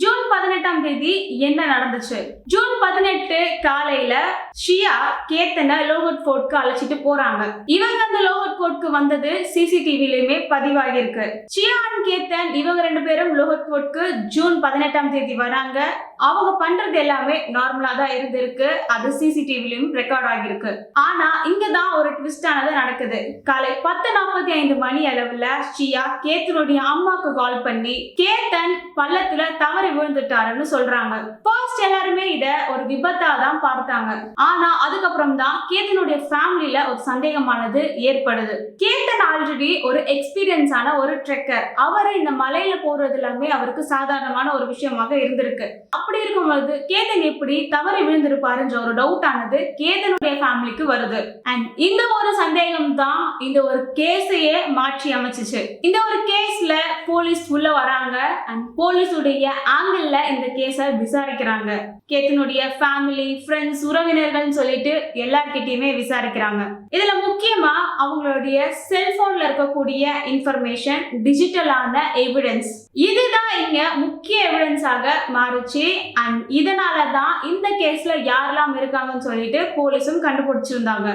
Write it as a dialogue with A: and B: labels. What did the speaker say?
A: June 18ஆம் தேதி என்ன நடந்துச்சு? ஜூன் 18 காலையில ஷியா கேத்தனை லோஹட் ஃபோர்ட்க்கு அழைச்சிட்டு போறாங்க. இவங்க அந்த லோஹட் ஃபோர்ட்க்கு வந்தது சிசிடிவிலயுமே பதிவாகி இருக்கு. ஷியா அண்ட் கேத்தன் இவங்க 2 பேரும் லோஹட் ஃபோர்ட்க்கு ஜூன் 18ஆம் தேதி வராங்க. அவங்க பண்றது எல்லாமே நார்மலா தான் இருந்திருக்கு. அது சிசிடிவிலயும் ரெக்கார்ட் ஆகிருக்கு. ஆனா இங்கதான் ஒரு ட்விஸ்ட் ஆனது நடக்குது. காலை 10:45 மணி அளவுல ஷியா கேத்தனுடைய அம்மாக்கு கால் பண்ணி கேத்தன் பள்ளத்துல தவறி விழுந்துட்டாருன்னு சொல்றாங்க. ஃபர்ஸ்ட் எல்லாருமே இத ஒரு விபத்தா தான் பார்த்தாங்க. ஆனா அதுக்கப்புறம் தான் கேத்தனுடைய ஃபேமிலில ஒரு சந்தேகமானது ஏற்படுது. கேத்தன் ஆல்ரெடி ஒரு எக்ஸ்பீரியன்ஸான ஒரு ட்ரெக்கர். அவர் இந்த மலையில போறது எல்லாமே அவருக்கு சாதாரணமான ஒரு விஷயமாக இருந்திருக்கு. அப்படி இருக்கும்போது கேத்தன் எப்படி தவறி விழுந்திருப்பாருன்ற ஒரு டவுட் ஆனது கேத்தனுடைய ஃபேமிலிக்கு வருது. அண்ட் இந்த ஒரு சந்தேகம் தான் இந்த ஒரு கேஸையே மாற்றி அமைச்சிச்சு. இந்த ஒரு கேஸ்ல போலீஸ் உள்ள வராங்க அண்ட் போலீஸ் உடைய ஆங்கிள் இந்த கேஸை விசாரிக்கிறாங்க. கேத்தனுடைய ஃபேமிலி, ஃப்ரெண்ட்ஸ், உறவினர்கள் சொல்லிட்டு எல்லார்கிட்டயுமே விசாரிக்கிறாங்க. இதுல முக்கியமா அவங்களுடைய செல்போன்ல இருக்கக்கூடிய இன்ஃபர்மேஷன், டிஜிட்டலான எவிடன்ஸ், இதுதான் இங்க முக்கிய எவிடன்ஸாக மாறுச்சு. அண்ட் இதனாலதான் இந்த கேஸ்ல யாரெல்லாம் இருக்காங்கன்னு சொல்லிட்டு போலீஸும் கண்டுபிடிச்சிருந்தாங்க.